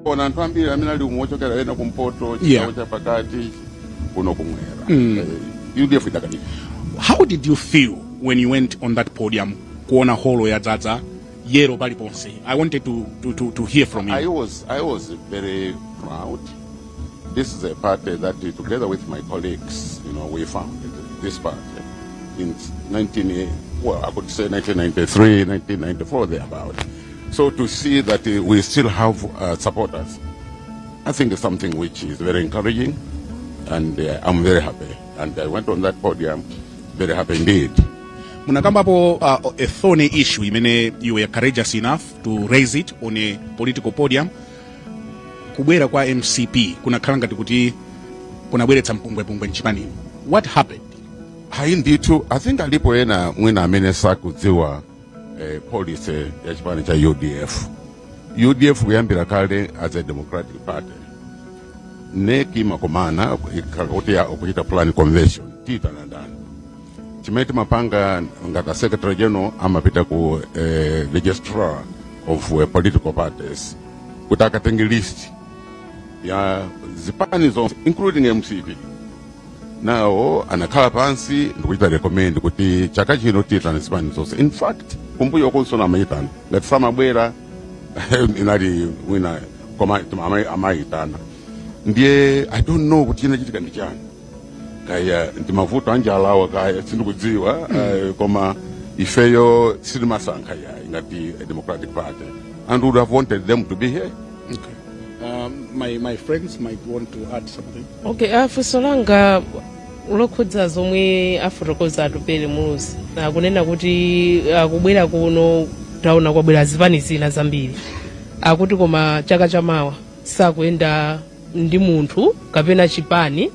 ona anthu ambiri amene ali kumochokera ena kumpoto chigawo cha pakati kuno kumwera UDF idakali. How did you feel when you went on that podium kuona holo ya Dzadza yero paliponse? I wanted to hear from you. I was very proud. This is a party that together with my colleagues, we founded this party in 1993, 1994 thereabout. So to see that we still have supporters, I think it's something which is very encouraging, and I'm very happy. And I went on that podium very happy indeed. Munakambapo a thorny issue, imene you were courageous enough to raise it on a political podium. Kubwera kwa MCP kunakhala ngati kuti kunabweretsa mpungwepungwe nchipani. What happened? Hainditu, I think alipo ena mwina amene sakudziwa policy ya chipani cha UDF. UDF kuyambira kale as a democratic party. Neki makomana kuchita plan convention tita na ndani. Chimeti mapanga ngata secretary general amapita ku registrar of political parties kutaka tengi list ya zipani zonse including MCP. Nao anakhala pansi ndikuchita recommend kuti chaka chino tita na zipani zonse. In fact kumbuyo konso na maitana ngati samabwera inali wina koma amaitana. Ndiye I don't know kuti chinachitika ndi chani. Kaya ndimavuto anjalawa kaya sindikudziwa koma ifeyo silimasankha ya ingati a democratic party and would have wanted them to be here. Okay. My friends might want to add something. Okay, Fusolanga ulokhudza zomwe afotokoza atupele muzi na kunena kuti kubwera kuno taona kwabwera zipani zina zambiri akuti koma chaka chamawa sakuyenda ndi munthu kapena chipani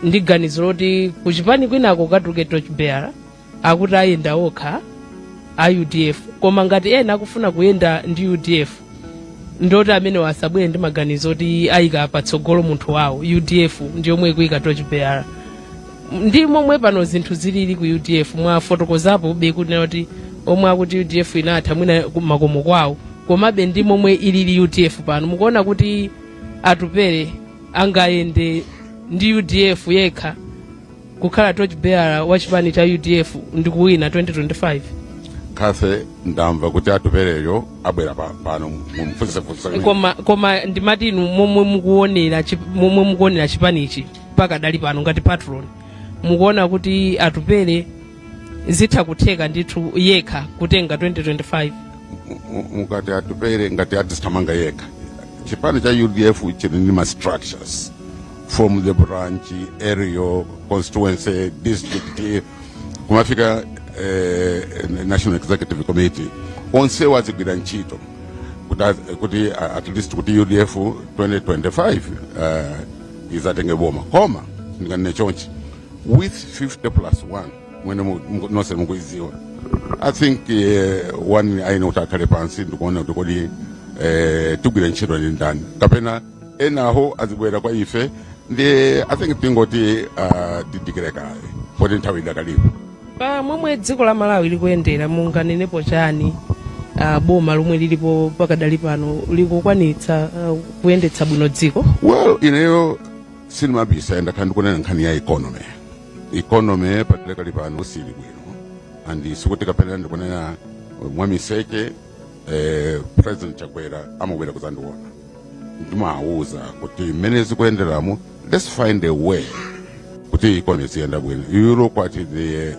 ndi ganizo loti kuchipani kwinako katuluke torchbearer akuti ayenda okha a UDF koma ngati ena akufuna kuyenda ndi UDF ndoti amene wasabwere ndi maganizo oti ayika patsogolo munthu wawo. UDF ndi yomwe ikuyika torchbearer ndi momwe pano zinthu zilili ku UDF mwafotokozapo bekunena kuti omwe akuti UDF inatha mwina makomo kwawo komabe ndi momwe ilili UDF pano mukuona kuti atupere angayende ndi UDF yekha kukhala torchbearer wa chipani cha UDF ndi kuwina 2025. Kase ndamva kuti atupereyo abwera pano mumfuse koma ndimati inu momwe mukuonera chipanichi mpaka dali pano ngati patron mukuona kuti atupere zitha kutheka ndithu yekha kutenga 2025. Mukati atupere ngati atistamanga yekha. Chipani cha UDF chili ndi structures from the branch, area, constituency, district, kumafika National Executive Committee. Onse wazigwira ntchito kuti at least kuti UDF 2025 izatenge boma. Koma ndikane chonchi with 50+1 when nose mukuiziwa. I think one I know takale pansi ndikuona kuti tugwira ntchito ndi ndani kapena enaho azibwera kwa ife ndi I think tingoti didikire kale poti nthawi idakalipo. Pa momwe dziko la Malawi likuyendera munganenepo chani boma lomwe lilipo pakadali pano likukwanitsa kuyendetsa bwino dziko? Well, ineyo sinimabisa ndakhala ndikunena nkhani ya economy patilekali pano sili bwino and sikuti kapena ndikunena mwamiseke President Chakwera amabwera kuzandiona ndimawuza kuti mmene zikuyenderamo let's find a way kuti economy siyenda bwino. Euro kwati the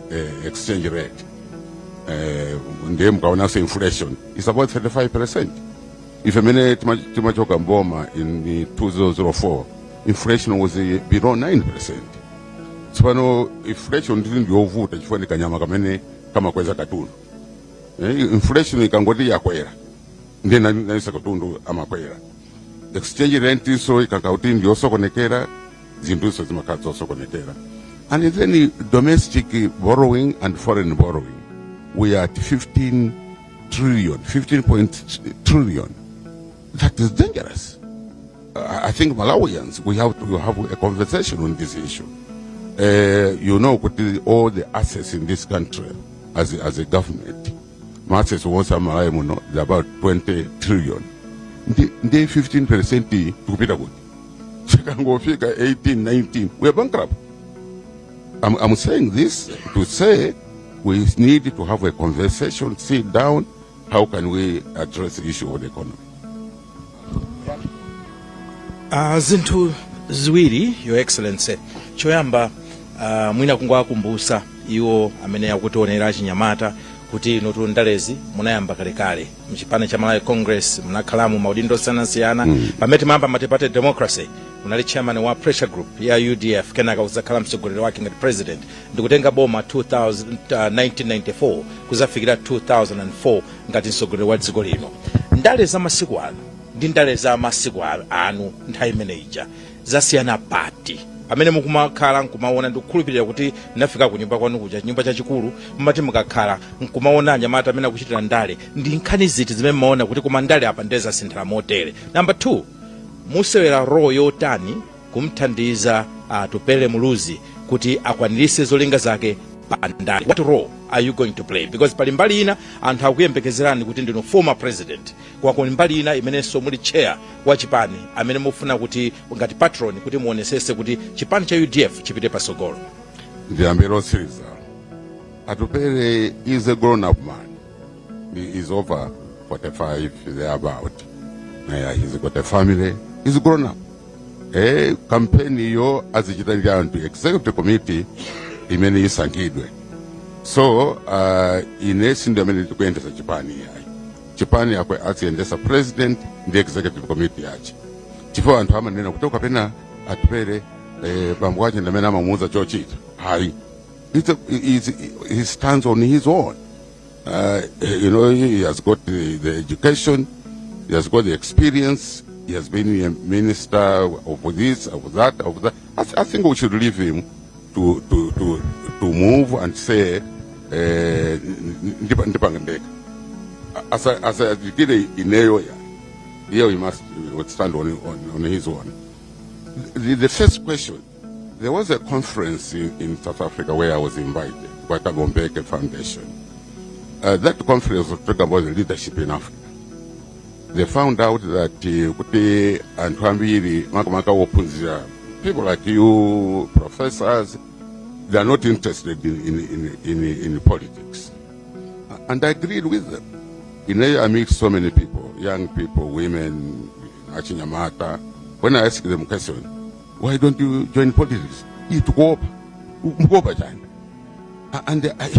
exchange rate ndiye mkaona so inflation is about 35%. If mmene timachoka mboma in 2004 inflation was below 9%. Tsopano inflation ndiyo yovuta chifukwa ndi kanyama kamene kamakweza katundu. Inflation ikangoti yakwera ndiye nanisa katundu amakwera. Exchange rate so ikakauti ndiyo sokonekera zinthu iso zimakhala zosokonekera. And then domestic borrowing and foreign borrowing we are at 15 trillion. That is dangerous. I think Malawians, we have to have a conversation on this issue. All the assets in this country as a government, assets once Malawi, they're about 20 trillion. ndi 15% tikupita kuti chikangofika 18 19 we are bankrupt. I'm saying this to say we need to have a conversation, sit down, how can we address the issue of the economy. Zinthu ziwiri, Your Excellency. Choyamba mwina kungowakumbutsa iwo amene akutionera Chinyamata kuti inotu ndalezi munayamba kalekale mchipani cha Malawi Congress munakhalamu maudindo osiyanasiyana pamene timayamba Multi-Party Democracy munali chairman wa pressure group ya UDF kenaka uzakhala mtsogoleri wake ngati president ndikutenga boma 1994 kuzafikira 2004 ngati mtsogoleri wa dziko lino. Ndale za masiku ano ndi ndale za masiku anu nthawi imeneija zasiyana pati amene mukumakhala nkumaona ndikukhulupirira kuti nafika ku nyumba kwanu kuja nyumba chachikulu mmati mukakhala nkumaona anyamata amene akuchitira ndale ndi nkhani ziti zimene mmaona kuti koma ndale apa ndeza sinthara motere. Number 2, musewera role yotani kumthandiza Tupele Muluzi kuti akwanirise zolinga zake pa ndale. What role are you going to play? Because pali mbali ina anthu akuyembekezerani kuti ndino former president kwa mbali ina imenenso muli chair wa chipani amene mufuna kuti ngati patron kuti muonesese kuti chipani cha UDF chipite pasogolo. Ndiyambira osiriza. Atupele is a grown up man. He is over 45 thereabout. He's got a family. He's grown up. Campaign yo azichitira anthu executive committee imene isankhidwe. So inesi ndi amene tikuyendesa chipani yayi. Chipani akwe aziyendesa president ndi executive committee yachi. Chifukwa anthu amanena kuti kapena Atupele bambo wache ndi amene amamuuza chochita. Hayi. He stands on his own. He has got the education, he has got the experience, he has been a minister of this, of that. I think we should leave him to move and say, as I did in area, here he must stand on his own. The first question, there was a conference in South Africa where I was invited by Kagombeke Foundation. That conference was talking about the leadership in Africa. They found out that people like you, professors, they are not interested in politics. And I agreed with them. I meet so many people, young people, women, Chinyamata. When I ask them a question, why don't you join politics? You to go up. And I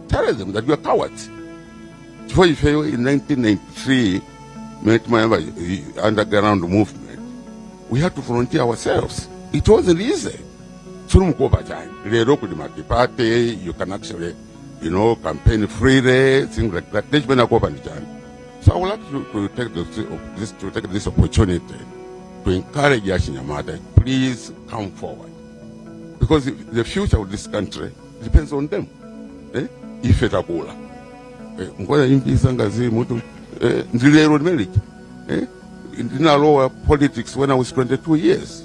tell them that you are cowards. Before you fail in 1993, the underground movement, we had to volunteer ourselves. It wasn't easy. You can actually, campaign freely, things like that. So I would like to take this opportunity to encourage Chinyamata, please come forward. Because the future of this country depends on them. If it's a cola. In our politics when I was 22 years.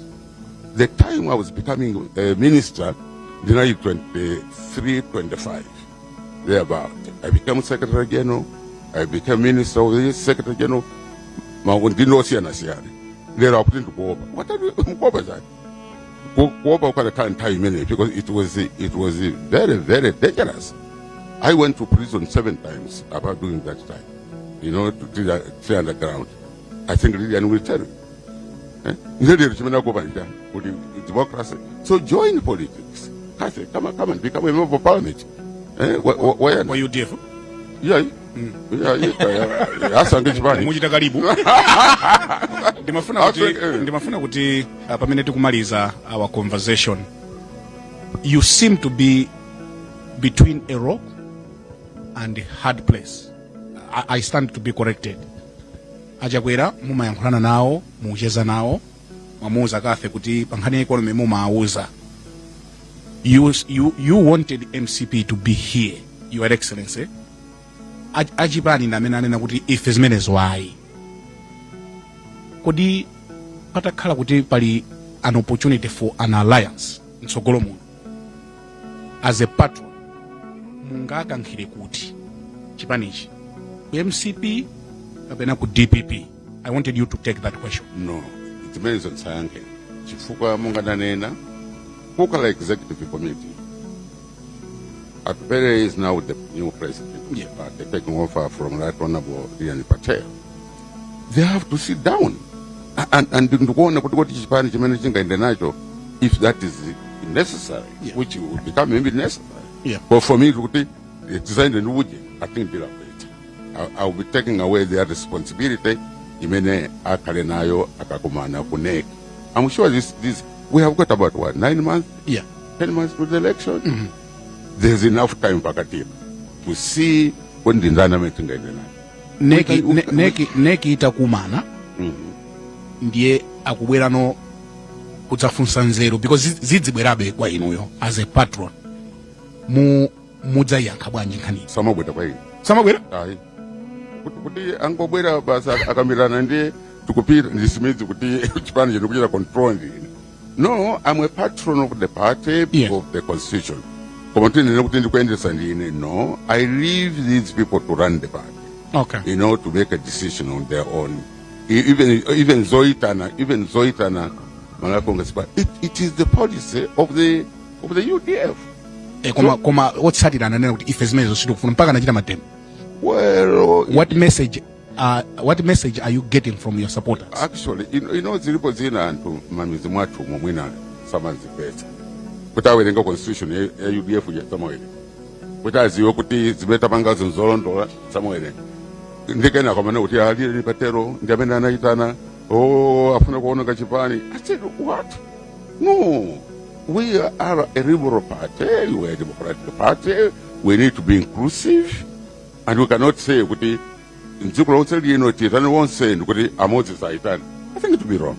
The time I was becoming a minister, then I 23, 25. Thereabout. I became Secretary General. I became Minister of the Secretary General. What are you because it was very, very dangerous. I went to prison 7 times about doing that time, to stay underground. I think Lillian will tell you. Democracy. So join politics. I say, come and become a member of parliament. Why you deaf? Yeah. Mujita karibu. Ndimafuna kuti pamene tikumaliza our conversation, you seem to be between a rock and a hard place. I stand to be corrected. Ajakwera mumayankhulana nawo, mucheza nawo, mwamuuza kafe kuti pankhani economy mumauza. You wanted MCP to be here, Your Excellency. Ajibani na menanena kuti ife zimene zwayi. Kodi patakhala kuti pali an opportunity for an alliance mtsogolo muno. As a patron, mungakankhire kuti chipanichi ku MCP kapena ku DPP I wanted you to take that question. No, zimene zonsayankhe chifukwa monga ndanena kukhala executive committee. Atupele is now the new president. Yeah. They're taking over from Right Honorable Rian Patel. They have to sit down and ndikuona kuti kuti chipani chimene chingaende nacho, if that is necessary, yeah, which will become maybe necessary. Yeah. But for me, kuti design the new I think they'll wait. I'll be taking away their responsibility. Imene akale nayo akakumana kuneki. I'm sure this we have got about what, 9 months? Yeah. 10 months to the election. There's enough time pakatipa to see when the dynamic ngaende nayo. Neki itakumana ndiye akubwera no kudzafunsa nzeru because zidzibwerabe kwa inuyo as a patron mudzayankha bwanji nkhani Samabwera kwa ine. Samabwera? Ayi. Kuti angobwera basa akamirana ndi tikupita ndisimidzi kuti chipani chino kuchita control ndini. No, I'm a patron of the party, yeah, of the constitution. Koma tine kuti ndikuendesa ndine. No, I leave these people to run the party. Okay. You know, to make a decision on their own. Even Zoitana, it is the policy of the UDF. Koma otsatira ananena kuti ife zimene zosikufuna mpaka nachita matemu. Well, what message are you getting from your supporters? Actually, you know zilipo zina antu mamizi mwatu mwina samazipeta. Kuti awerenga constitution ya UDF ya samawele. Kuti aziwe kuti zimeta pangazo nzolondola samawele. Ndikena kwa mana kuti alile ni patero ndiamene anaitana afuna kuona kachipani. I said, what? No, we are a liberal party, we are a democratic party, we need to be inclusive, and we cannot say kuti nzikula utseli yeno titani won't say kuti amodzi saitani. I think it would be wrong.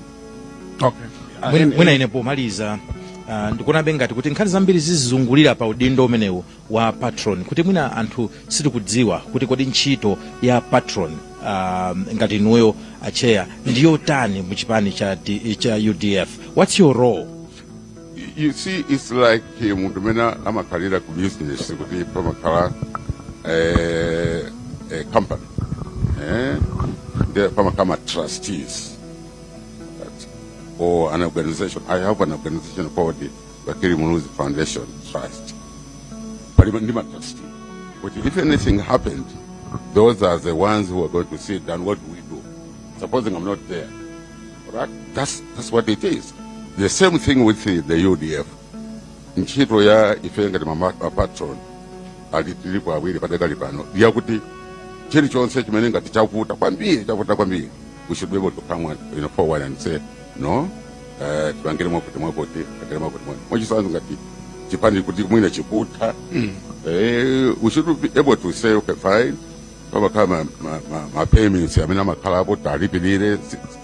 Okay. Mwina ine pomaliza ndikunabe ngati kuti nkhani zambiri zizizungulira pa udindo umenewu wa patron kuti mwina anthu sitikudziwa kuti kodi ntchito ya patron ngati inuyo acheya ndiyo tani muchipani cha UDF. What's your role? You see, it's like muntu mena amakhalira ku business kuti pamakhala a company. They're pamakama trustees. Or an organization. I have an organization called the Bakiri Munuzi Foundation Trust. But even I'm a trustee. But if anything happened, those are the ones who are going to sit down. What do we do? Supposing I'm not there, right? That's what it is. The same thing with the UDF. Nchito ya ifenga mama patron alitilipo awili padakali pano. Ya kuti chiri chonse chimenenga tichakuta kwambiri. We should be able to come forward and say, no, tibangire mwakote mwachisanzu ngati chipani kuti mwina chikuta. We should be able to say, okay, fine, papa kama ma payments amena makhala apo talipilire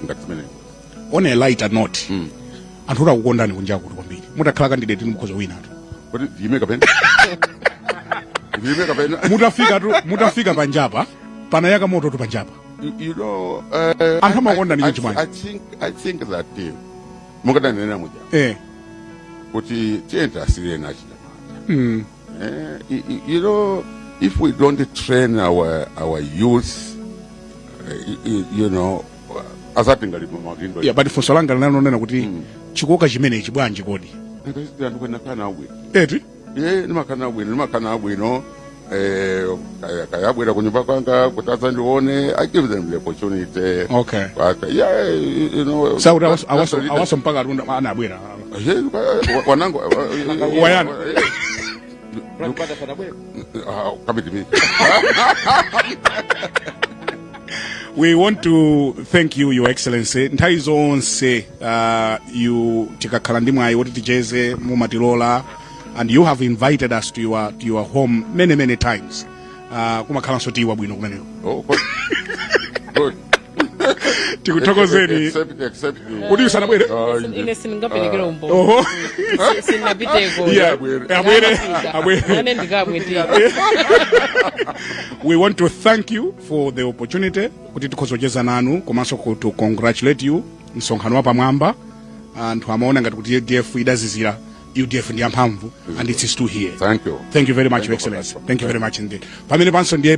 ngati mene. On a lighter note, anthu akukondani kunja kuti kwambiri mutakhala candidate nimukhoza wina atu kuti ndiyimeka pena mutafika panjapa panayaka moto tu panjapa. You know, I think that mukada nena muja kuti tienda asile na chijamata. You know, if we don't train our youth, you know, asatingali makindo. Yeah, but for solanga nena kuti chikoka chimene chibwanji kodi. Ndio nakana abwe. Eti? Nimakana abwe no. Kayabwera kunyumba kwanga kutaza ndione. I give them the opportunity. Okay. But yeah, you know. So I was mpaka runda anabwera. Wanangu wayana. We want to thank you, Your Excellency. Nthawi zonse you tikakhala ndi mwayi woti ticheze mumatilola, and you have invited us to your home many times. Kumakhala nsotiwa bwino kumeneko. Oh, good. Tikuthokozeni. Except Kuti usanabwere. Ine siningapelekera umbo. Sinapiteko. Abwere. Ndikabwe. We want to thank you for the opportunity kuti tikhozocheza nanu komanso to congratulate you msonkhano wa pamwamba, anthu amaona ngati kuti UDF idazizira. UDF ndi amphamvu and it is still here. Thank you. Thank you very much, Your Excellency. Thank you very much indeed. Pamene panso ndiye